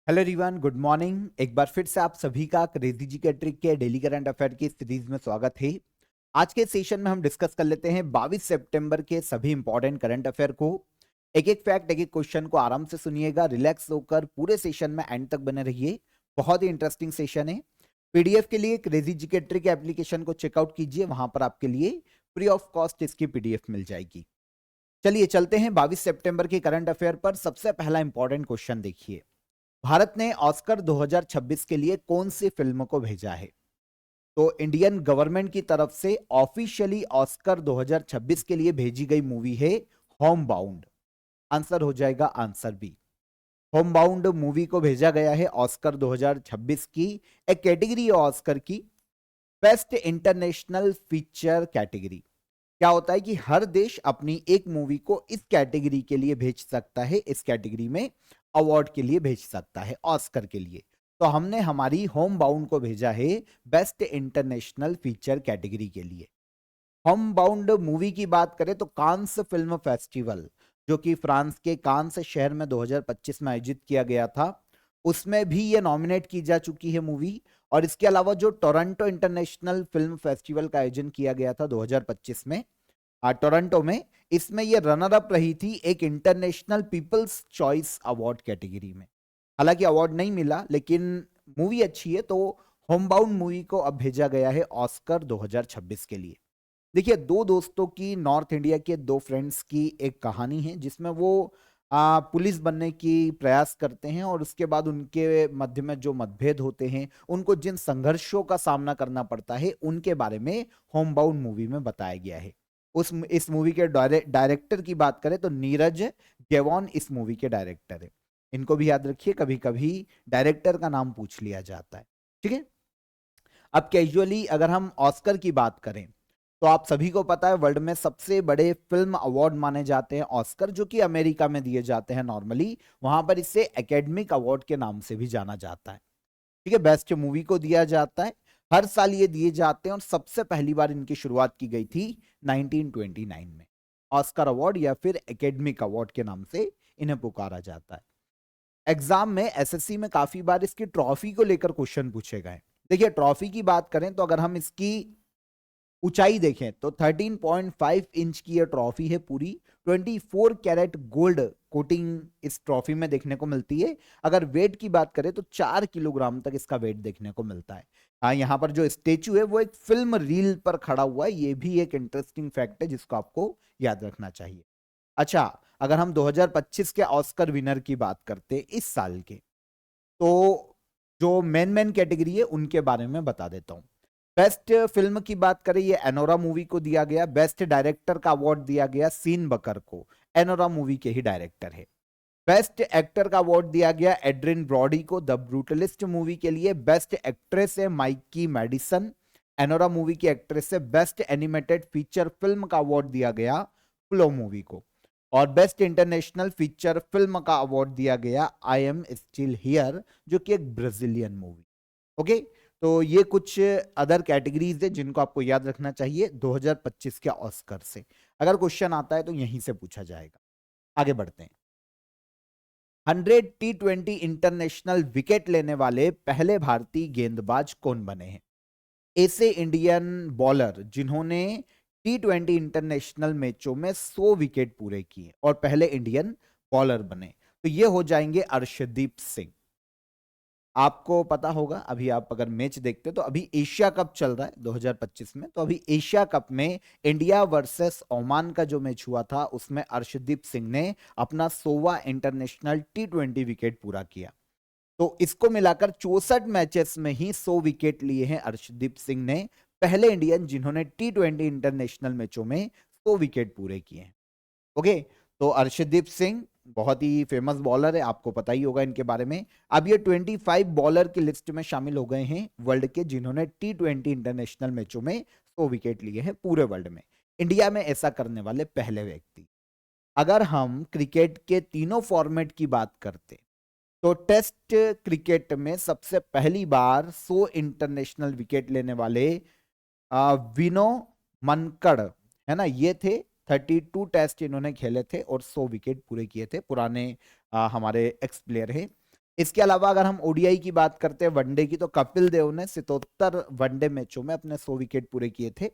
Hello everyone, good morning. एक बार फिर से आप सभी का क्रेजी जी के ट्रिक के डेली करंट अफेयर की सीरीज में स्वागत है। आज के सेशन में हम डिस्कस कर लेते हैं 22 सितंबर के सभी इंपॉर्टेंट करंट अफेयर को। एक एक फैक्ट, एक एक क्वेश्चन को आराम से सुनिएगा, रिलैक्स होकर पूरे सेशन में एंड तक बने रहिए। बहुत ही इंटरेस्टिंग सेशन है। पीडीएफ के लिए क्रेजी जी के ट्रिक एप्लीकेशन को चेकआउट कीजिए, वहां पर आपके लिए फ्री ऑफ कॉस्ट इसकी पीडीएफ मिल जाएगी। चलिए चलते हैं 22 सितंबर के करंट अफेयर पर। सबसे पहला इंपॉर्टेंट क्वेश्चन देखिए, भारत ने ऑस्कर 2026 के लिए कौन सी फिल्म को भेजा है? तो इंडियन गवर्नमेंट की तरफ से ऑफिशियली ऑस्कर 2026 के लिए भेजी गई मूवी है होम बाउंड। आंसर हो जाएगा answer B. Home bound movie को भेजा गया है ऑस्कर 2026 की। एक कैटेगरी है ऑस्कर की, बेस्ट इंटरनेशनल फीचर कैटेगरी। क्या होता है कि हर देश अपनी एक मूवी को इस कैटेगरी के लिए भेज सकता है, इस कैटेगरी में अवार्ड के लिए भेज सकता है, ऑस्कर के लिए। तो हमने हमारी होम बाउंड को भेजा है बेस्ट इंटरनेशनल फीचर कैटेगरी के लिए। होम बाउंड मूवी की बात करें तो कांस फिल्म फेस्टिवल, जो कि फ्रांस के कांस शहर में 2025 में आयोजित किया गया था, उसमें भी ये नॉमिनेट की जा चुकी है मूवी। और इसके अलावा जो टोरंटो इंटरनेशनल फिल्म फेस्टिवल का आयोजन किया गया था 2025 में टोरंटो में, इसमें ये रनर अप रही थी एक international people's choice award category में। हालांकि अवार्ड नहीं मिला, लेकिन मूवी अच्छी है, तो होमबाउंड मूवी को अब भेजा गया है ऑस्कर 2026 के लिए। देखिए, दो दोस्तों की, नॉर्थ इंडिया के दो फ्रेंड्स की एक कहानी है, जिसमें वो पुलिस बनने की प्रयास करते हैं और उसके बाद उनके मध्य में जो मतभेद होते हैं, उनको जिन संघर्षों का सामना करना पड़ता है, उनके बारे में होमबाउंड मूवी में बताया गया है। उस इस मूवी के डायरेक्टर की बात करें तो नीरज गेवान इस मूवी के डायरेक्टर है। इनको भी याद रखिए, कभी कभी डायरेक्टर का नाम पूछ लिया जाता है। ठीक है। अब कैजुअली अगर हम ऑस्कर की बात करें तो आप सभी को पता है वर्ल्ड में सबसे बड़े फिल्म अवार्ड माने जाते हैं ऑस्कर, जो कि अमेरिका में दिए जाते हैं नॉर्मली। वहां पर इसे एकेडमिक अवार्ड के नाम से भी जाना जाता है। ठीक है, बेस्ट मूवी को दिया जाता है, हर साल ये दिए जाते हैं, और सबसे पहली बार इनकी शुरुआत की गई थी 1929 में। ऑस्कर अवार्ड या फिर एकेडमिक अवार्ड के नाम से इन्हें पुकारा जाता है। एग्जाम में, एसएससी में काफी बार इसकी ट्रॉफी को लेकर क्वेश्चन पूछे गए। देखिए, ट्रॉफी की बात करें तो अगर हम इसकी ऊंचाई देखें तो 13.5 इंच की यह ट्रॉफी है पूरी। 24 कैरेट गोल्ड कोटिंग इस ट्रॉफी में देखने को मिलती है। अगर वेट की बात करें तो 4 किलोग्राम तक इसका वेट देखने को मिलता है। यहाँ पर जो स्टेचू है वो एक फिल्म रील पर खड़ा हुआ है। ये भी एक इंटरेस्टिंग फैक्ट है जिसको आपको याद रखना चाहिए। अच्छा, अगर हम 2025 के ऑस्कर विनर की बात करते हैं इस साल के, तो जो मेन मेन कैटेगरी है उनके बारे में बता देता हूं। बेस्ट फिल्म की बात करें, ये एनोरा मूवी को दिया गया। बेस्ट डायरेक्टर का अवार्ड दिया गया सीन बकर को, एनोरा मूवी के ही डायरेक्टर है। बेस्ट एक्टर का अवार्ड दिया गया एड्रिन ब्रॉडी को, द ब्रूटलिस्ट मूवी के लिए। बेस्ट एक्ट्रेस है माइकी मैडिसन, एनोरा मूवी की एक्ट्रेस है। बेस्ट एनिमेटेड फीचर फिल्म का अवार्ड दिया गया फ्लो मूवी को। और बेस्ट इंटरनेशनल फीचर फिल्म का अवार्ड दिया गया आई एम स्टिल हियर, जो कि एक ब्राजीलियन मूवी। ओके, तो ये कुछ अदर कैटेगरीज है जिनको आपको याद रखना चाहिए 2025 के ऑस्कर से। अगर क्वेश्चन आता है तो यहीं से पूछा जाएगा। आगे बढ़ते हैं। 100 T20 इंटरनेशनल विकेट लेने वाले पहले भारतीय गेंदबाज कौन बने हैं? ऐसे इंडियन बॉलर जिन्होंने T20 इंटरनेशनल मैचों में 100 विकेट पूरे किए और पहले इंडियन बॉलर बने, तो ये हो जाएंगे अर्शदीप सिंह। आपको पता होगा, अभी आप अगर मैच देखते तो अभी एशिया कप चल रहा है 2025 में, तो अभी एशिया कप में इंडिया वर्सेस ओमान का जो मैच हुआ था उसमें अर्शदीप सिंह ने अपना 100वां इंटरनेशनल T20 विकेट पूरा किया। तो इसको मिलाकर 64 मैचेस में ही 100 विकेट लिए हैं अर्शदीप सिंह ने, पहले इंडियन जिन्होंने T20 इंटरनेशनल मैचों में 100 विकेट पूरे किए हैं। ओके, तो अर्शदीप सिंह बहुत ही फेमस बॉलर है, आपको पता ही होगा इनके बारे में। अब ये 25 बॉलर की लिस्ट में शामिल हो गए हैं वर्ल्ड के जिन्होंने T20 इंटरनेशनल मैचों में 100 विकेट लिए हैं पूरे वर्ल्ड में। इंडिया में ऐसा करने वाले पहले व्यक्ति। अगर हम क्रिकेट के तीनों फॉर्मेट की बात करते तो टेस्ट क्रिकेट में सबसे पहली बार 100 इंटरनेशनल विकेट लेने वाले विनो मनकड़, है ना, ये थे। 32 टेस्ट इन्होंने खेले थे और 100 विकेट पूरे किए थे। पुराने हमारे एक्स प्लेयर हैं। इसके अलावा अगर हम ओडीआई की बात करते हैं, वनडे की, तो कपिल देव ने 77 वनडे मैचों में अपने 100 विकेट पूरे किए थे।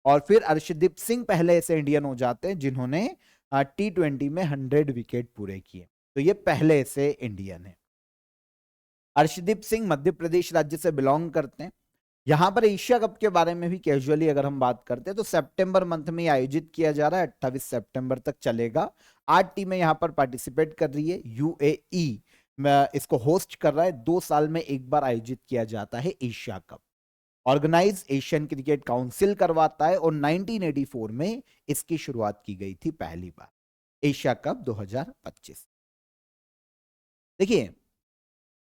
और फिर अर्शदीप सिंह पहले ऐसे इंडियन हो जाते हैं जिन्होंने T20 में 100 विकेट पूरे किए। तो ये पहले ऐसे इंडियन है। अर्शदीप सिंह मध्य प्रदेश राज्य से बिलोंग करते हैं। यहां पर एशिया कप के बारे में भी कैजुअली अगर हम बात करते हैं तो सितंबर मंथ में आयोजित किया जा रहा है, 28 सितंबर तक चलेगा। 8 टीमें यहां पर पार्टिसिपेट कर रही है। यूएई इसको होस्ट कर रहा है। 2 साल में एक बार आयोजित किया जाता है Asia cup. Organise Asian cricket council करवाता है और 1984 में इसकी शुरुआत की गई थी पहली बार, एशिया कप 2025। देखिए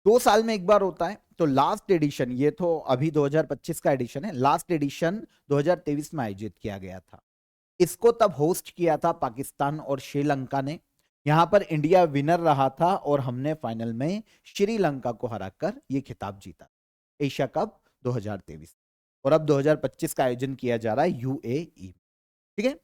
2 साल में एक बार होता है। तो लास्ट एडिशन, ये तो अभी 2025 का एडिशन है, लास्ट एडिशन 2023 में आयोजित किया गया था। इसको तब होस्ट किया था पाकिस्तान और श्रीलंका ने। यहां पर इंडिया विनर रहा था और हमने फाइनल में श्रीलंका को हराकर ये खिताब जीता, एशिया कप 2023। और अब 2025 का आयोजन किया जा रहा है यूएई। ठीक है,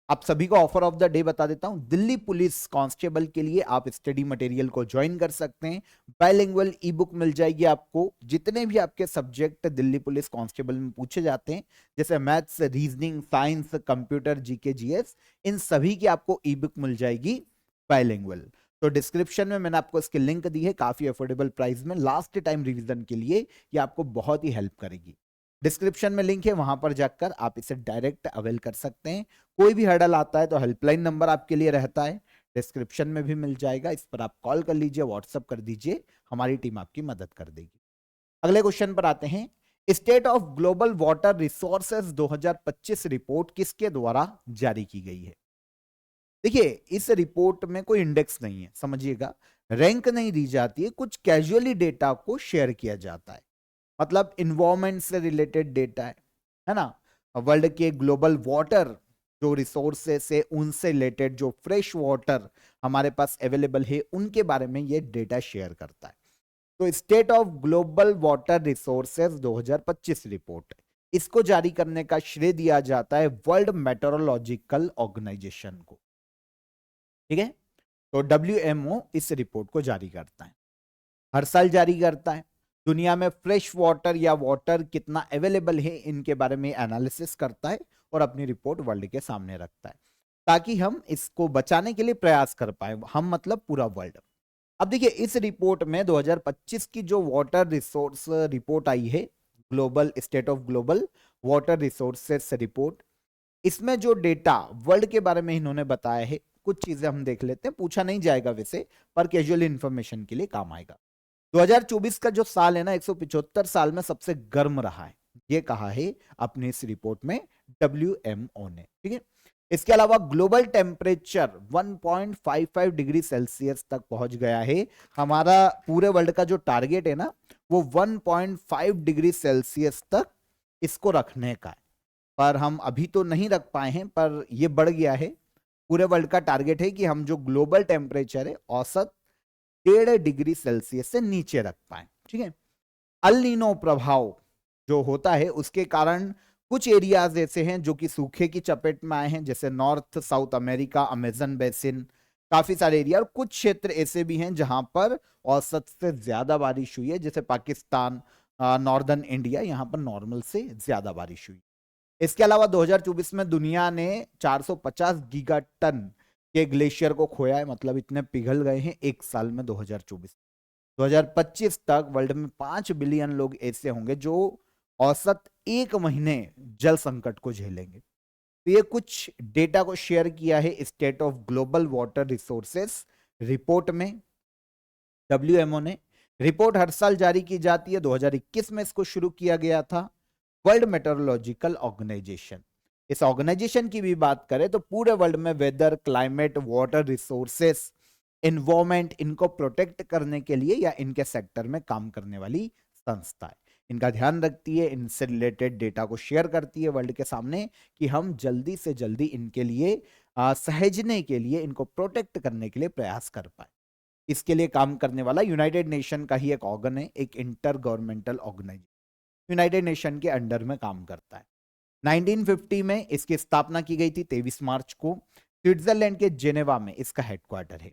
आप सभी को ऑफर ऑफ द डे बता देता हूं। दिल्ली पुलिस कांस्टेबल के लिए आप स्टडी मटेरियल को ज्वाइन कर सकते हैं। बाइलिंगुअल ई बुक मिल जाएगी आपको। जितने भी आपके सब्जेक्ट दिल्ली पुलिस कांस्टेबल में पूछे जाते हैं, जैसे maths, reasoning, science, computer, GK, GS, इन सभी की आपको ई बुक मिल जाएगी बाइलिंगुअल। तो डिस्क्रिप्शन में मैंने आपको इसकी लिंक दी है, काफी अफोर्डेबल प्राइस में, लास्ट टाइम रिवीजन के लिए ये आपको बहुत ही हेल्प करेगी। डिस्क्रिप्शन में लिंक है, वहां पर जाकर आप इसे डायरेक्ट अवेल कर सकते हैं। कोई भी हर्डल आता है तो हेल्पलाइन नंबर आपके लिए रहता है, डिस्क्रिप्शन में भी मिल जाएगा। इस पर आप कॉल कर लीजिए, व्हाट्सअप कर दीजिए, हमारी टीम आपकी मदद कर देगी। अगले क्वेश्चन पर आते हैं। State of global water resources 2025 report किसके द्वारा जारी की गई है? देखिए इस रिपोर्ट में कोई इंडेक्स नहीं है, समझिएगा, रैंक नहीं दी जाती है, कुछ कैजुअली डेटा को शेयर किया जाता है। मतलब इन्वायरमेंट से रिलेटेड डेटा है ना। वर्ल्ड के ग्लोबल वाटर जो रिसोर्सेस है, उनसे रिलेटेड जो फ्रेश वाटर हमारे पास अवेलेबल है, उनके बारे में ये डेटा शेयर करता है। तो state of global water resources 2025 report, इसको जारी करने का श्रेय दिया जाता है वर्ल्ड मेट्रोलॉजिकल ऑर्गेनाइजेशन को। ठीक है, तो WMO इस रिपोर्ट को जारी करता है, हर साल जारी करता है। दुनिया में फ्रेश वाटर या वाटर कितना अवेलेबल है, इनके बारे में एनालिसिस करता है और अपनी रिपोर्ट वर्ल्ड के सामने रखता है, ताकि हम इसको बचाने के लिए प्रयास कर पाए, हम मतलब पूरा वर्ल्ड। अब देखिए इस रिपोर्ट में 2025 की जो वाटर रिसोर्स रिपोर्ट आई है, global state of global water resources report, इसमें जो डेटा वर्ल्ड के बारे में इन्होंने बताया है, कुछ चीजें हम देख लेते हैं। पूछा नहीं जाएगा वैसे, पर कैजुअल इंफॉर्मेशन के लिए काम आएगा। 2024 का जो साल है ना, 175 साल में सबसे गर्म रहा है, ये कहा है अपनी इस रिपोर्ट में WMO ने। ठीक है, इसके अलावा ग्लोबल टेम्परेचर 1.55 डिग्री सेल्सियस तक पहुंच गया है। हमारा पूरे वर्ल्ड का जो टारगेट है ना, वो 1.5 डिग्री सेल्सियस तक इसको रखने का है, पर हम अभी तो नहीं रख पाए हैं, पर ये बढ़ गया है। पूरे वर्ल्ड का टारगेट है कि हम जो ग्लोबल टेम्परेचर है, औसत 1.5 डिग्री सेल्सियस से नीचे रख पाए। ठीक है, अल नीनो प्रभाव जो होता है, उसके कारण कुछ एरियाज ऐसे हैं जो कि सूखे की चपेट में आए हैं, जैसे north south America, Amazon basin, काफी सारे एरिया। और कुछ क्षेत्र ऐसे भी हैं जहां पर औसत से ज्यादा बारिश हुई है, जैसे पाकिस्तान, नॉर्दर्न इंडिया, यहां पर नॉर्मल से ज्यादा बारिश हुई। इसके अलावा 2024 में दुनिया ने 450 गीगा टन के ग्लेशियर को खोया है, मतलब इतने पिघल गए हैं एक साल में। 2024 तक वर्ल्ड में 5 बिलियन लोग ऐसे होंगे जो औसत एक महीने जल संकट को झेलेंगे। तो ये कुछ डेटा को शेयर किया है state of global water resources report में WMO ने। रिपोर्ट हर साल जारी की जाती है, 2021 में इसको शुरू किया गया था। वर्ल्ड मेट्रोलॉजिकल ऑर्गेनाइजेशन, इस ऑर्गेनाइजेशन की भी बात करें तो पूरे वर्ल्ड में weather, climate, water resources, environment, इनको प्रोटेक्ट करने के लिए या इनके सेक्टर में काम करने वाली संस्था है। इनका ध्यान रखती है, इनसे रिलेटेड डेटा को शेयर करती है वर्ल्ड के सामने, कि हम जल्दी से जल्दी इनके लिए सहेजने के लिए, इनको प्रोटेक्ट करने के लिए प्रयास कर पाए। इसके लिए काम करने वाला यूनाइटेड नेशन का ही एक ऑर्गन है, एक inter governmental organisation, United nation के अंडर में काम करता है। 1950 में इसकी स्थापना की गई थी, 23 मार्च को। स्विट्जरलैंड के जेनेवा में इसका हेडक्वार्टर है।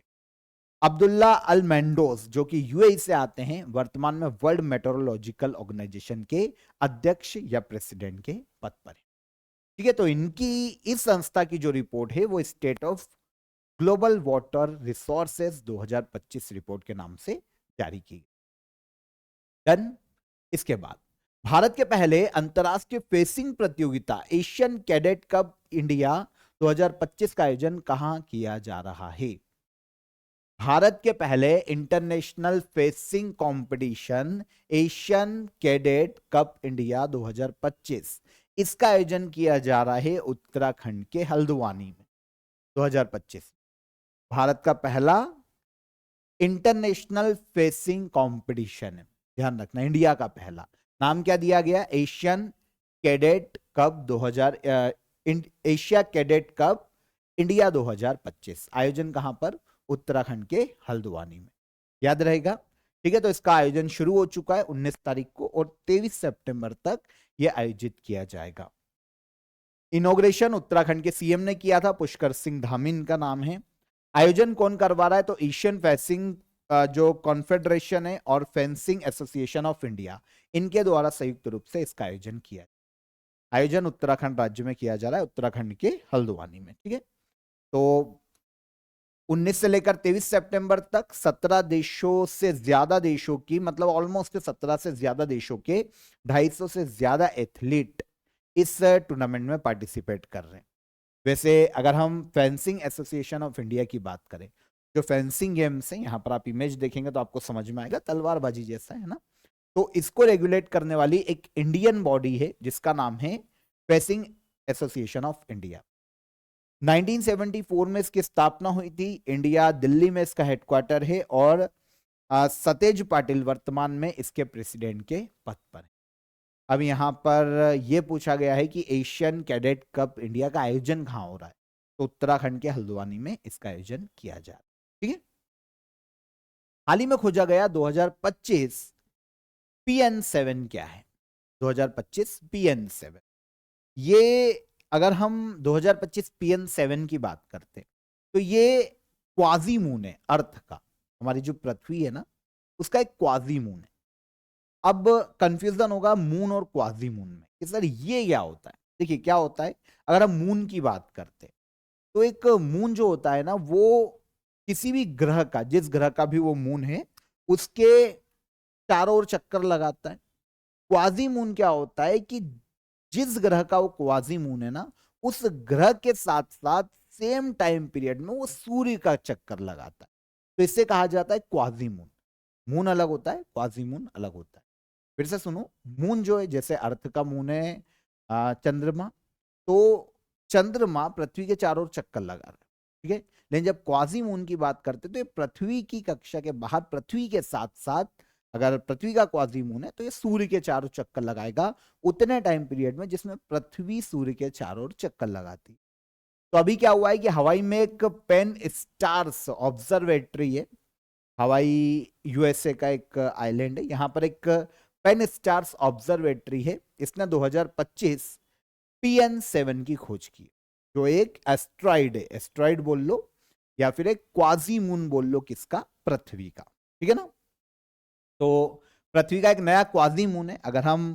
अब्दुल्ला अल मेंडोज जो कि यूएई से आते हैं, वर्तमान में वर्ल्ड मेट्रोलॉजिकल ऑर्गेनाइजेशन के अध्यक्ष या प्रेसिडेंट के पद पर है। ठीक है, तो इनकी इस संस्था की जो रिपोर्ट है वो state of global water resources 2025 report के नाम से जारी की। डन। इसके बाद भारत के पहले अंतर्राष्ट्रीय फेसिंग प्रतियोगिता एशियन कैडेट कप इंडिया 2025 का आयोजन कहां किया जा रहा है? भारत के पहले international facing competition Asian cadet cup India 2025, इसका आयोजन किया जा रहा है उत्तराखंड के हल्द्वानी में 2025। भारत का पहला इंटरनेशनल फेसिंग कंपटीशन है, ध्यान रखना, इंडिया का पहला। नाम क्या दिया गया? Asian cadet cup 2000 Asia cadet cup India 2025। आयोजन कहां पर? उत्तराखंड के हल्द्वानी में, याद रहेगा। ठीक है, तो इसका आयोजन शुरू हो चुका है 19 तारीख को और 23 सितंबर तक यह आयोजित किया जाएगा। इनॉग्रेशन उत्तराखंड के सीएम ने किया था, पुष्कर सिंह धामी इनका नाम है। आयोजन कौन करवा रहा है? तो एशियन फेंसिंग जो कॉन्फेडरेशन है और फेंसिंग एसोसिएशन ऑफ इंडिया, इनके द्वारा संयुक्त रूप से इसका आयोजन किया है। आयोजन उत्तराखंड राज्य में किया जा रहा है, उत्तराखंड के हल्द्वानी में। ठीक है, तो 19 से लेकर 23 सितंबर तक 17 देशों से ज्यादा देशों की, मतलब ऑलमोस्ट 17 से ज्यादा देशों के 250 से ज्यादा एथलीट इस टूर्नामेंट में पार्टिसिपेट कर रहे हैं। वैसे अगर हम फेंसिंग एसोसिएशन ऑफ इंडिया की बात करें, जो फेंसिंग गेम्स है, यहां पर आप इमेज देखेंगे तो आपको समझ में आएगा, तलवारबाजी जैसा है ना। तो इसको रेगुलेट करने वाली एक इंडियन बॉडी है जिसका नाम है फेंसिंग एसोसिएशन ऑफ इंडिया। 1974 में इसकी स्थापना हुई थी। इंडिया दिल्ली में इसका हेडक्वार्टर है और सतेज पाटिल वर्तमान में इसके प्रेसिडेंट के पद पर है। अब यहां पर यह पूछा गया है कि एशियन कैडेट कप इंडिया का आयोजन कहां हो रहा है? तो उत्तराखंड के हल्द्वानी में इसका आयोजन किया जा रहा है। ठीक है, हाल ही में खोजा गया 2025 PN7 क्या है? 2025 PN7, ये अगर हम 2025 PN7 की बात करते तो ये क्वाजी मून है अर्थ का। हमारी जो पृथ्वी है ना, उसका एक क्वाजी मून है। अब कंफ्यूजन होगा मून और क्वाजी मून में कि सर ये क्या होता है। देखिए क्या होता है, अगर हम मून की बात करते तो एक मून जो होता है ना, वो किसी भी ग्रह का, जिस ग्रह का भी वो मून है, उसके चारों ओर चक्कर लगाता है। क्वाजी मून क्या होता है कि जिस ग्रह का वो क्वाजी मून है ना, उस ग्रह के साथ साथ सेम टाइम पीरियड में वो सूर्य का चक्कर लगाता है, तो इससे कहा जाता है क्वाजी मून। मून अलग होता है, क्वाजी मून अलग होता है। फिर से सुनो, मून जो है, जैसे अर्थ का मून है चंद्रमा, तो चंद्रमा पृथ्वी के चारों ओर चक्कर लगा रहा है। ठीक है, लेकिन जब क्वाजी मून की बात करते तो ये पृथ्वी की कक्षा के बाहर, पृथ्वी के साथ साथ, अगर पृथ्वी का क्वाजी मून है तो ये सूर्य के चारों चक्कर लगाएगा उतने टाइम पीरियड में जिसमें पृथ्वी सूर्य के चारों ओर चक्कर लगाती। तो अभी क्या हुआ है कि हवाई में एक पेन स्टार्स ऑब्जर्वेटरी है, हवाई यूएसए का एक आइलैंड है, यहां पर एक पेन स्टार्स ऑब्जर्वेटरी है। इसने 2025 PN7 की खोज की, जो एक एस्ट्रॉइड है, एस्ट्रॉइड बोल लो या फिर एक क्वाजी मून बोल लो, किसका? पृथ्वी का। ठीक है ना, तो पृथ्वी का एक नया क्वाजी मून है। अगर हम,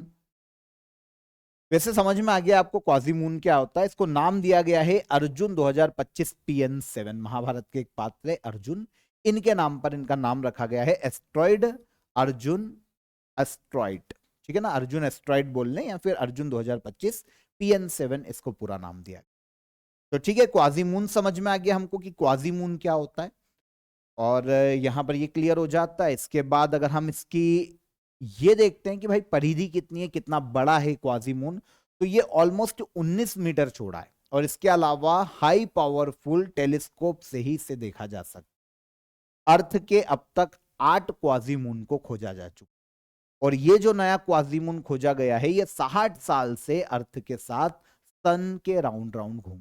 वैसे समझ में आ गया आपको क्वाजी मून क्या होता है। इसको नाम दिया गया है अर्जुन 2025 PN7, महाभारत के एक पात्र है अर्जुन, इनके नाम पर इनका नाम रखा गया है एस्ट्रॉइड अर्जुन एस्ट्रॉइड। ठीक है ना, अर्जुन एस्ट्रॉइड बोल लें या फिर अर्जुन 2025 PN7 इसको पूरा नाम दिया। तो ठीक है, क्वाजी मून समझ में आ गया हमको कि क्वाजी मून क्या होता है, और यहां पर ये क्लियर हो जाता है। इसके बाद अगर हम इसकी ये देखते हैं कि भाई परिधि कितनी है, कितना बड़ा है क्वाजी मून, तो ये ऑलमोस्ट 19 मीटर चौड़ा है और इसके अलावा हाई पावरफुल टेलीस्कोप से ही इसे देखा जा सकता। अर्थ के अब तक 8 क्वाजी मून को खोजा जा चुका, और ये जो नया क्वाजी मून खोजा गया है, ये 60 साल से अर्थ के साथ सन के राउंड राउंड घूम।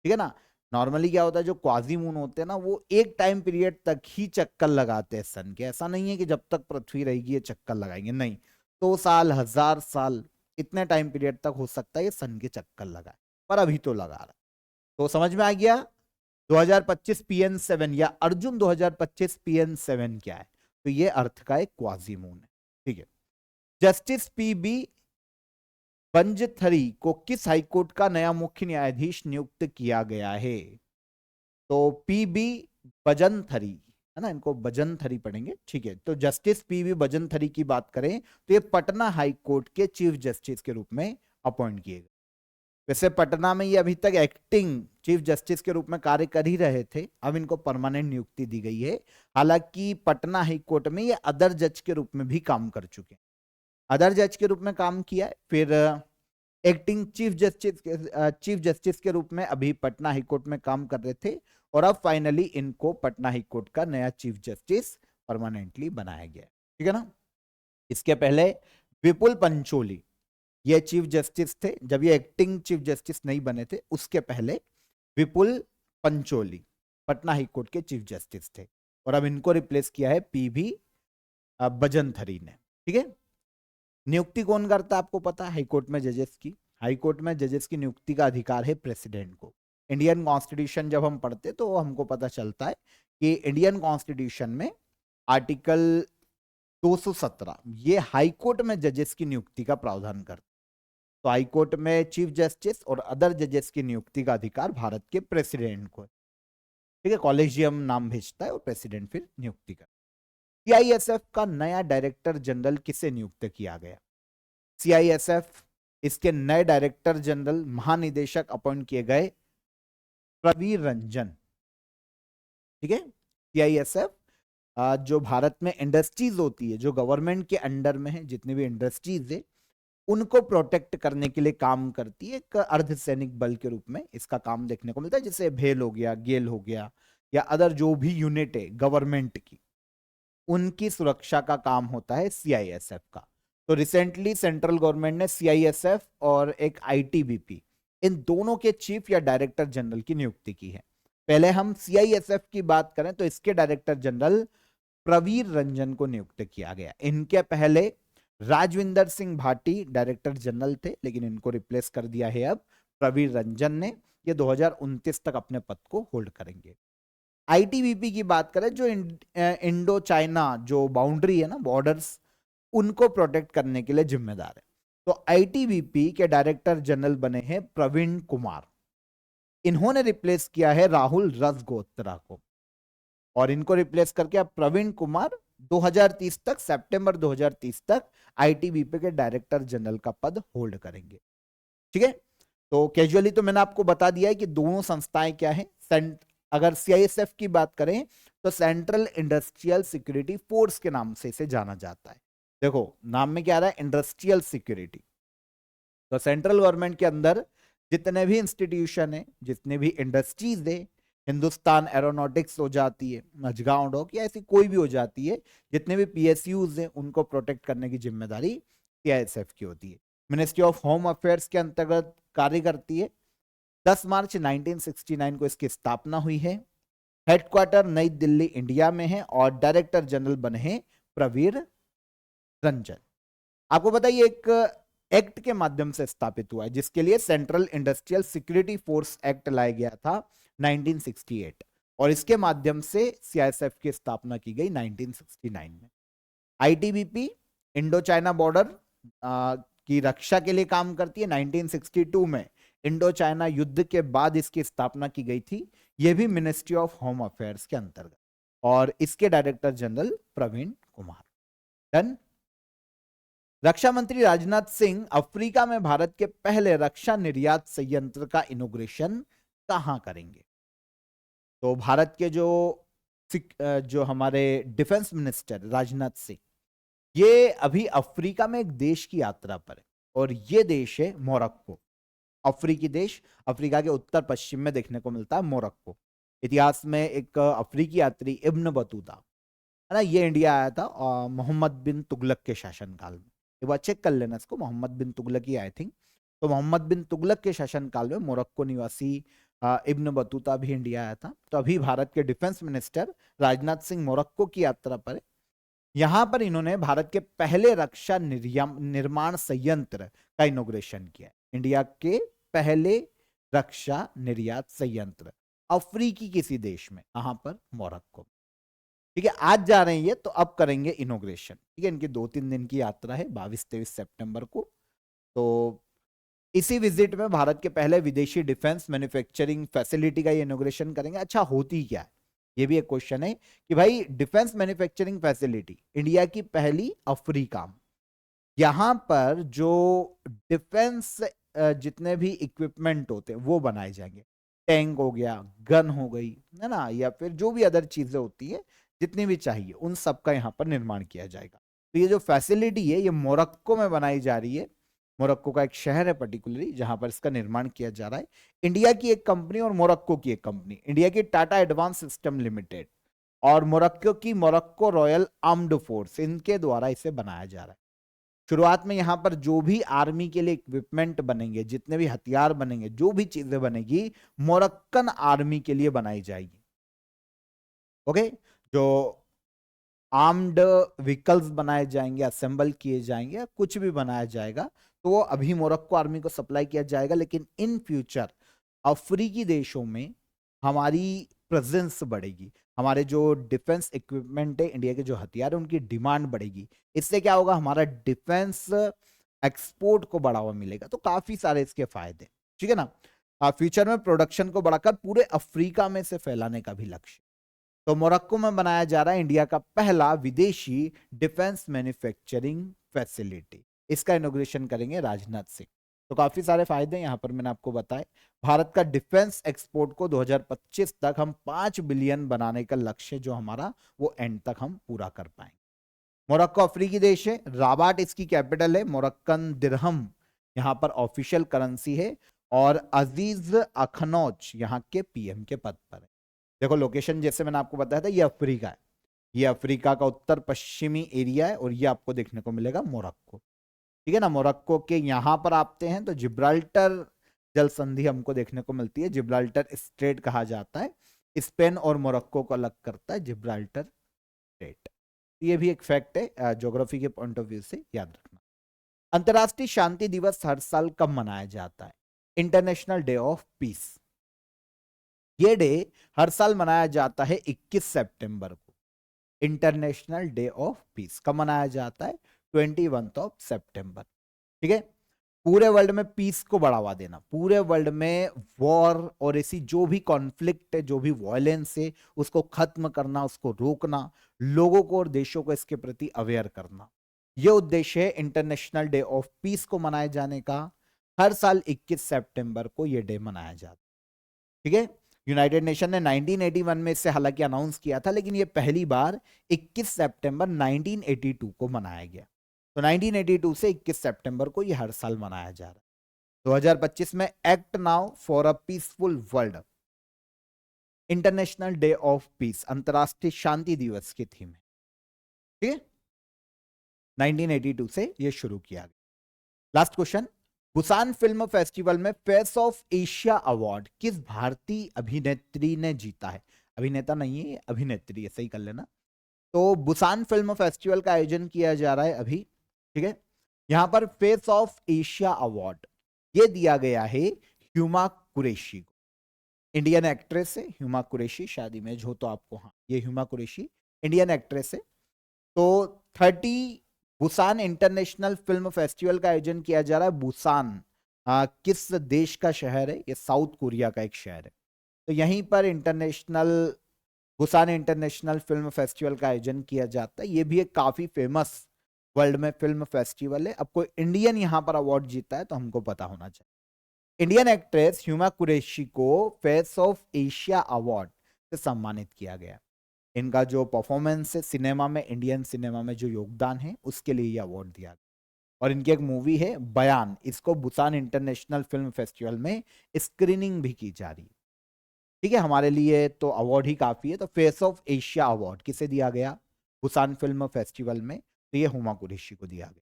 ठीक है ना, नॉर्मली क्या होता है, जो क्वाजी मून होते हैं ना, वो एक टाइम पीरियड तक ही चक्कर लगाते हैं सन के। ऐसा नहीं है कि जब तक पृथ्वी रहेगी ये चक्कर लगाएंगे, नहीं। 100 साल, 1000 साल, इतने टाइम पीरियड तक हो सकता है ये सन के चक्कर लगाए, पर अभी तो लगा रहा है। तो समझ में आ गया, 2025 PN7 या अर्जुन 2025 PN7 क्या है? तो ये अर्थ का एक क्वाजीमून है। ठीक है। जस्टिस पीबी बंजथरी को किस हाईकोर्ट का नया मुख्य न्यायाधीश नियुक्त किया गया है? तो पीबी बजनथरी है ना, इनको बजनथरी पढ़ेंगे। ठीक है। तो जस्टिस पीबी बजनथरी की बात करें तो ये पटना हाई कोर्ट के चीफ जस्टिस के रूप में अपॉइंट किए गए। वैसे पटना में ये अभी तक एक्टिंग चीफ जस्टिस के रूप में कार्य कर ही रहे थे, अब इनको परमानेंट नियुक्ति दी गई है। हालांकि पटना हाई कोर्ट में ये अदर जज के रूप में भी काम कर चुके हैं, अदर जज के रूप में काम किया है, फिर एक्टिंग चीफ जस्टिस के रूप में अभी पटना हाई कोर्ट में काम कर रहे थे, और अब फाइनली इनको पटना हाई कोर्ट का नया चीफ जस्टिस परमानेंटली बनाया गया। ठीक है ना। इसके पहले विपुल पंचोली ये चीफ जस्टिस थे, जब ये एक्टिंग चीफ जस्टिस नहीं बने थे उसके पहले विपुल पंचोली पटना हाई कोर्ट के चीफ जस्टिस थे, और अब इनको रिप्लेस किया है पीबी बजनथरी ने। ठीक है। नियुक्ति कौन करता है आपको पता है? हाईकोर्ट में जजेस की, हाईकोर्ट में जजेस की नियुक्ति का अधिकार है प्रेसिडेंट को। इंडियन कॉन्स्टिट्यूशन जब हम पढ़ते तो हमको पता चलता है कि इंडियन कॉन्स्टिट्यूशन में आर्टिकल 217 ये हाईकोर्ट में जजेस की नियुक्ति का प्रावधान करता है। तो हाईकोर्ट में चीफ जस्टिस और अदर जजेस की नियुक्ति का अधिकार भारत के प्रेसिडेंट को है। ठीक है। कॉलेजियम नाम भेजता है और प्रेसिडेंट फिर नियुक्ति करता है। सीआईएसएफ का नया डायरेक्टर जनरल किसे नियुक्त किया गया? सीआईएसएफ इसके नए डायरेक्टर जनरल महानिदेशक अपॉइंट किए गए प्रवीर रंजन। ठीक है। सीआईएसएफ जो भारत में इंडस्ट्रीज होती है, जो गवर्नमेंट के अंडर में है, जितनी भी इंडस्ट्रीज है उनको प्रोटेक्ट करने के लिए काम करती है, एक अर्धसैनिक बल के रूप में इसका काम देखने को मिलता है। जैसे भेल हो गया, गेल हो गया, या अदर जो भी यूनिट है गवर्नमेंट की, उनकी सुरक्षा का काम होता है सीआईएसएफ का। तो रिसेंटली सेंट्रल गवर्नमेंट ने सीआईएसएफ और एक आईटीबीपी इन दोनों के चीफ या डायरेक्टर जनरल की नियुक्ति की है। पहले हम सीआईएसएफ की बात करें तो इसके डायरेक्टर जनरल प्रवीर रंजन को नियुक्त किया गया। इनके पहले राजविंदर सिंह भाटी डायरेक्टर जनरल थे, लेकिन इनको रिप्लेस कर दिया है अब प्रवीर रंजन ने। ये 2029 तक अपने पद को होल्ड करेंगे। आईटीबीपी की बात करें, जो इंडो चाइना जो बाउंड्री है ना, बॉर्डर्स, उनको प्रोटेक्ट करने के लिए जिम्मेदार है। तो आईटीबीपी के डायरेक्टर जनरल बने हैं प्रवीण कुमार। इन्होंने रिप्लेस किया है राहुल रजगोत्रा को, और इनको रिप्लेस करके अब प्रवीण कुमार 2030 तक, सितंबर 2030 तक आईटीबीपी के डायरेक्टर जनरल का पद होल्ड करेंगे। ठीक है। तो कैजुअली तो मैंने आपको बता दिया है कि दोनों संस्थाएं क्या है। अगर सीआईएसएफ की बात करें तो सेंट्रल इंडस्ट्रियल सिक्योरिटी फोर्स के नाम से इसे जाना जाता है। देखो नाम में क्या आ रहा है, इंडस्ट्रियल सिक्योरिटी। तो सेंट्रल गवर्नमेंट के अंदर जितने भी इंस्टीट्यूशन है, जितने भी इंडस्ट्रीज है, हिंदुस्तान एरोनॉटिक्स हो जाती है, मझगांव डॉक, या ऐसी कोई भी हो जाती है, जितने भी पीएसयूज हैं उनको प्रोटेक्ट करने की जिम्मेदारी सीआईएसएफ की होती है। मिनिस्ट्री ऑफ होम अफेयर्स के अंतर्गत कार्य करती है। 10 मार्च 1969 को इसकी स्थापना हुई है। हेडक्वार्टर नई दिल्ली इंडिया में है, और डायरेक्टर जनरल बने हैं प्रवीर रंजन। आपको बताइए एक एक्ट के माध्यम से स्थापित हुआ है, जिसके लिए central industrial security force act लाया गया था 1968, और इसके माध्यम से सीआईएसएफ की स्थापना की गई 1969 में। आईटीबीपी इंडो चाइना बॉर्डर की रक्षा के लिए काम करती है। 1962 में इंडो चाइना युद्ध के बाद इसकी स्थापना की गई थी, यह भी मिनिस्ट्री ऑफ होम अफेयर्स के अंतर्गत, और इसके director general Praveen Kumar. Done. रक्षा मंत्री राजनाथ सिंह अफ्रीका में भारत के पहले रक्षा निर्यात संयंत्र का इनॉग्रेशन कहां करेंगे? तो भारत के जो हमारे डिफेंस मिनिस्टर राजनाथ सिंह, ये अभी अफ्रीका में एक देश की यात्रा पर है, और ये देश है मोरक्को। अफ्रीकी देश, अफ्रीका के उत्तर पश्चिम में देखने को मिलता है मोरक्को। इतिहास में एक अफ्रीकी यात्री इब्न बतूता है ना, ये इंडिया आया था मोहम्मद बिन तुगलक के शासनकाल में। एक बार चेक कर लेना इसको, मोहम्मद बिन तुगलक ही आई थिंक। तो मोहम्मद बिन तुगलक के शासनकाल में मोरक्को निवासी इब्न बतूता भी इंडिया आया था। तो अभी भारत के defence minister Rajnath Singh Morocco की यात्रा पर है। यहां पर इन्होंने भारत के पहले रक्षा निर्माण संयंत्र का इनॉग्रेशन किया। इंडिया के पहले रक्षा निर्यात संयंत्र अफ्रीकी किसी देश में, कहां पर, मोरक्को। ठीक है, आज जा रहे हैं ये, तो अब करेंगे इनोग्रेशन। ठीक है, इनकी 2-3 दिन की यात्रा है, 22-23 सितंबर को। तो इसी विजिट में भारत के पहले विदेशी डिफेंस मैन्युफैक्चरिंग फैसिलिटी का ये इनोग्रेशन करेंगे। अच्छा, होती क्या है, ये भी एक क्वेश्चन है कि भाई डिफेंस मैन्युफैक्चरिंग फैसिलिटी इंडिया की पहली अफ्रीका में। यहां पर जो डिफेंस जितने भी इक्विपमेंट होते हैं वो बनाए जाएंगे। टैंक हो गया, गन हो गई, है ना, या फिर जो भी अदर चीजें होती है जितनी भी चाहिए, उन सब का यहाँ पर निर्माण किया जाएगा। तो ये जो फैसिलिटी है ये मोरक्को में बनाई जा रही है। मोरक्को का एक शहर है पर्टिकुलरली जहां पर इसका निर्माण किया जा रहा है। इंडिया की एक कंपनी और मोरक्को की एक कंपनी, इंडिया की टाटा एडवांस सिस्टम लिमिटेड और मोरक्को की मोरक्को रॉयल आर्म्ड फोर्स, इनके द्वारा इसे बनाया जा रहा है। शुरुआत में यहां पर जो भी आर्मी के लिए इक्विपमेंट बनेंगे, जितने भी हथियार बनेंगे, जो भी चीजें बनेगी, मोरक्कन आर्मी के लिए बनाई जाएगी। ओके, जो आर्म्ड व्हीकल्स बनाए जाएंगे, असेंबल किए जाएंगे, कुछ भी बनाया जाएगा, तो वो अभी मोरक्को आर्मी को सप्लाई किया जाएगा। लेकिन इन फ्यूचर अफ्रीकी देशों में हमारी प्रेजेंस बढ़ेगी, हमारे जो डिफेंस इक्विपमेंट है, इंडिया के जो हथियार है, उनकी डिमांड बढ़ेगी। इससे क्या होगा, हमारा डिफेंस एक्सपोर्ट को बढ़ावा मिलेगा। तो काफी सारे इसके फायदे, ठीक है ना। फ्यूचर में प्रोडक्शन को बढ़ाकर पूरे अफ्रीका में से फैलाने का भी लक्ष्य। तो मोरक्को में बनाया जा रहा है इंडिया का पहला विदेशी डिफेंस मैन्युफैक्चरिंग फैसिलिटी। इसका इनोग्रेशन करेंगे राजनाथ सिंह। तो काफी सारे फायदे यहां पर मैंने आपको बताए। भारत का डिफेंस एक्सपोर्ट को 2025 तक हम 5 बिलियन बनाने का लक्ष्य जो हमारा, वो एंड तक हम पूरा कर पाएंगे। मोरक्को अफ्रीकी देश है, राबाट इसकी कैपिटल है, मोरक्कन दिरहम यहां पर ऑफिशियल करेंसी है, और अजीज अखनौच यहां के पीएम के पद पर है। देखो लोकेशन जैसे मैंने आपको बताया था, ये अफ्रीका है, ये अफ्रीका का उत्तर पश्चिमी एरिया है, और ये आपको देखने को मिलेगा मोरक्को। ठीक है ना, मोरक्को के यहां पर आते हैं तो जिब्राल्टर जल संधि हमको देखने को मिलती है, जिब्राल्टर स्ट्रेट कहा जाता है। स्पेन और मोरक्को को अलग करता है जिब्राल्टर स्ट्रेट। ये भी एक फैक्ट है, ज्योग्राफी के पॉइंट ऑफ व्यू से याद रखना। अंतर्राष्ट्रीय शांति दिवस हर साल कब मनाया जाता है? International day of peace. ये डे हर साल मनाया जाता है 21 सितंबर को। इंटरनेशनल डे ऑफ पीस कब मनाया जाता है? 21 सितंबर। ठीक है, पूरे वर्ल्ड में पीस को बढ़ावा देना, पूरे वर्ल्ड में वॉर और ऐसी जो भी कॉन्फ्लिक्ट है, जो भी वायलेंस है, उसको खत्म करना, उसको रोकना, लोगों को और देशों को इसके प्रति अवेयर करना, यह उद्देश्य है इंटरनेशनल डे ऑफ पीस को मनाए जाने का। हर साल 21 सितंबर को यह डे मनाया जाता है। ठीक है, यूनाइटेड नेशन ने 1981 में इसे हालांकि अनाउंस किया था, लेकिन यह पहली बार 21 सितंबर 1982 को मनाया गया। तो 1982 से 21 सितंबर को यह हर साल मनाया जा रहा है। 2025 में act now for a peaceful world, international day of peace, अंतरराष्ट्रीय शांति दिवस की थीम है। ठीक है, 1982 से यह शुरू किया गया। Last question, Busan film festival में फेस ऑफ एशिया अवार्ड किस भारतीय अभिनेत्री ने जीता है? अभिनेता नहीं है, अभिनेत्री है, सही कर लेना। तो बुसान फिल्म फेस्टिवल का आयोजन किया जा रहा है अभी। ठीक है, यहां पर फेस ऑफ एशिया अवार्ड ये दिया गया है हुमा कुरैशी को। इंडियन एक्ट्रेस है हुमा कुरैशी, शायद इमेज हो तो आपको, हाँ ये हुमा कुरैशी इंडियन एक्ट्रेस है। तो 30 बुसान इंटरनेशनल फिल्म फेस्टिवल का आयोजन किया जा रहा है। बुसान किस देश का शहर है? ये साउथ कोरिया का एक शहर है। तो यहीं पर बुसान इंटरनेशनल फिल्म फेस्टिवल का आयोजन किया जाता है। ये भी एक काफी फेमस वर्ल्ड में फिल्म फेस्टिवल है। अब कोई इंडियन यहां पर अवार्ड जीता है तो हमको पता होना चाहिए। इंडियन एक्ट्रेस हुमा कुरैशी को फेस ऑफ एशिया अवार्ड से सम्मानित किया गया। इनका जो परफॉर्मेंस है सिनेमा में, इंडियन सिनेमा में जो योगदान है, उसके लिए ये अवार्ड दिया गया। और इनकी एक मूवी है बयान, इसको बुसान इंटरनेशनल फिल्म फेस्टिवल में स्क्रीनिंग भी की जा रही है। ठीक है, हमारे लिए तो अवार्ड ही काफी है। तो फेस ऑफ एशिया अवार्ड किसे दिया गया? बुसान फिल्म फेस्टिवल में, तो ये हुमा कुरैशी को दिया गया।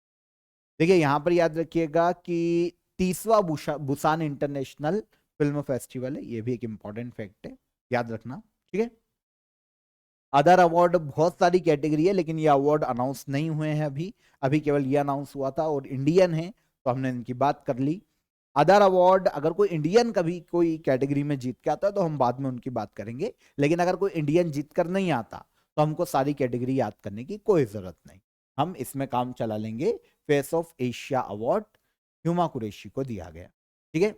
देखिए यहां पर याद रखिएगा कि 30वां बुसान इंटरनेशनल फिल्म फेस्टिवल है, ये भी एक इंपॉर्टेंट फैक्ट है, याद रखना। ठीक है, अदर अवार्ड बहुत सारी कैटेगरी है, लेकिन ये अवार्ड अनाउंस नहीं हुए हैं अभी। अभी केवल ये अनाउंस हुआ था और इंडियन है तो हमने इनकी बात कर ली। अदर अवार्ड अगर कोई इंडियन कभी कोई कैटेगरी में जीत के आता है तो हम बाद में उनकी बात करेंगे, लेकिन अगर कोई इंडियन जीत कर नहीं आता तो हमको सारी कैटेगरी याद करने की कोई जरूरत नहीं, हम इसमें काम चला लेंगे। Face of Asia award Huma Qureshi को दिया गया। ठीक है,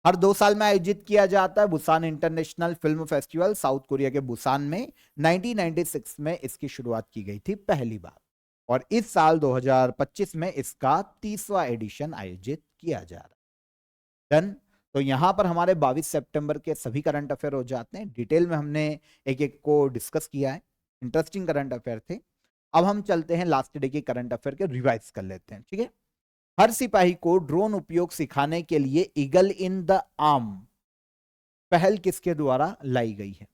हर 2 साल में आयोजित किया जाता है Busan international film festival, south Korea के बुसान में 1996 में इसकी शुरुआत की गई थी पहली बार, और इस साल 2025 में इसका 30वां एडिशन आयोजित किया जा रहा है। डन। तो यहां पर हमारे 22 सितंबर के सभी करंट अफेयर हो जाते हैं, डिटेल में हमने एक एक को डिस्कस किया है, इंटरेस्टिंग करंट अफेयर थे। अब हम चलते हैं लास्ट डे के करंट अफेयर के रिवाइज कर लेते हैं। ठीक है, हर सिपाही को ड्रोन उपयोग सिखाने के लिए ईगल इन द आर्म पहल किसके द्वारा लाई गई है?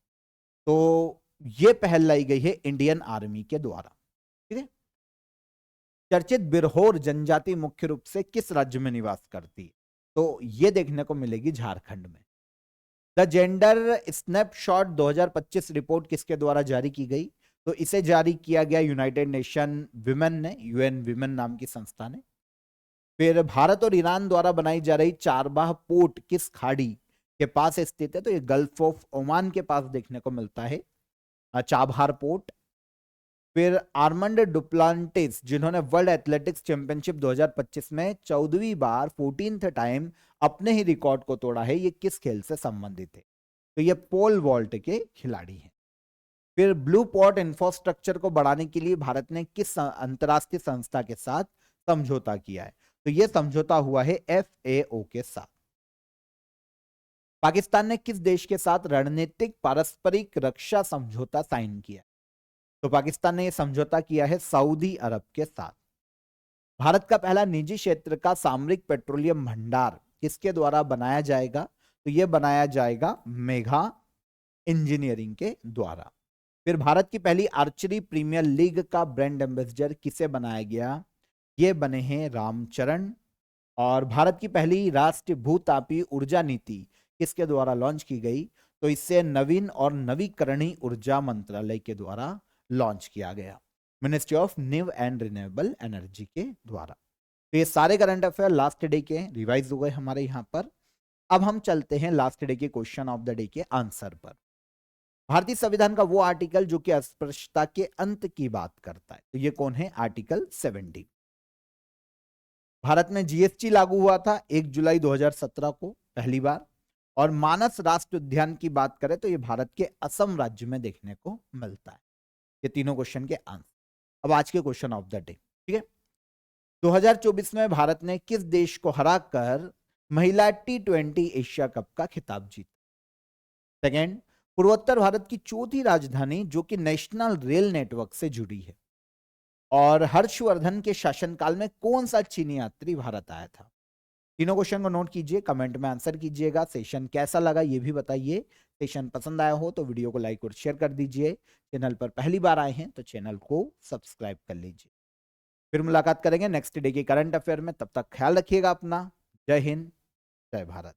तो यह पहल लाई गई है इंडियन आर्मी के द्वारा। ठीक है, चर्चित बिरहोर जनजाति मुख्य रूप से किस राज्य में निवास करती है? तो यह देखने को मिलेगी झारखंड में। द जेंडर स्नैपशॉट 2025 रिपोर्ट किसके द्वारा जारी की गई? तो इसे जारी किया गया यूनाइटेड नेशन विमेन ने, यूएन विमेन नाम की संस्था ने। फिर भारत और ईरान द्वारा बनाई जा रही चारबाह पोर्ट किस खाड़ी के पास स्थित है? तो ये गल्फ ऑफ ओमान के पास देखने को मिलता है चाबहार पोर्ट। फिर आर्मंड डुप्लांटिस जिन्होंने वर्ल्ड एथलेटिक्स चैंपियनशिप 2025 में 14वीं बार 14th टाइम अपने ही रिकॉर्ड को तोड़ा है, ये किस खेल से संबंधित है? तो ये पोल वॉल्ट के खिलाड़ी हैं। फिर ब्लू पॉट इंफ्रास्ट्रक्चर को बढ़ाने के लिए भारत ने किस अंतरराष्ट्रीय संस्था के साथ समझौता किया है? तो यह समझौता हुआ है FAO के साथ। पाकिस्तान ने किस देश के साथ रणनीतिक पारस्परिक रक्षा समझौता साइन किया? तो पाकिस्तान ने यह समझौता किया है सऊदी अरब के साथ। भारत का पहला निजी क्षेत्र का सामरिक पेट्रोलियम भंडार किसके द्वारा बनाया जाएगा? तो यह बनाया जाएगा मेगा इंजीनियरिंग के द्वारा। फिर भारत की पहली आर्चरी प्रीमियर लीग का ब्रांड एम्बेसडर किसे बनाया गया? ये बने हैं रामचरण। और भारत की पहली राष्ट्रीय भूतापीय ऊर्जा नीति किसके द्वारा लॉन्च की गई? तो इसे नवीन और नवीकरणीय ऊर्जा मंत्रालय के द्वारा लॉन्च किया गया, ministry of new and renewable energy के द्वारा। तो ये सारे करंट अफेयर लास्ट डे के रिवाइज हो गए हमारे यहाँ पर। अब हम चलते हैं लास्ट डे के क्वेश्चन ऑफ द डे के आंसर पर। भारतीय संविधान का वो आर्टिकल जो कि अस्पृश्यता के अंत की बात करता है, तो ये कौन है? आर्टिकल 70। भारत में GST लागू हुआ था 1 जुलाई 2017 को पहली बार। और मानस राष्ट्रीय उद्यान की बात करें तो ये भारत के असम राज्य में देखने को मिलता है। ये तीनों क्वेश्चन के आंसर। अब आज के क्वेश्चन ऑफ द डे। ठीक है, 2024 में भारत ने किस देश को हराकर महिला T20 एशिया कप का खिताब जीता? सेकेंड, पूर्वोत्तर भारत की चौथी राजधानी जो कि नेशनल रेल नेटवर्क से जुड़ी है। और हर्षवर्धन के शासनकाल में कौन सा चीनी यात्री भारत आया था? तीनों क्वेश्चन को नोट कीजिए, कमेंट में आंसर कीजिएगा। सेशन कैसा लगा ये भी बताइए। सेशन पसंद आया हो तो वीडियो को लाइक और शेयर कर दीजिए। चैनल पर पहली बार आए हैं तो चैनल को सब्सक्राइब कर लीजिए। फिर मुलाकात करेंगे नेक्स्ट डे के करंट अफेयर में, तब तक ख्याल रखिएगा अपना। जय हिंद, जय भारत।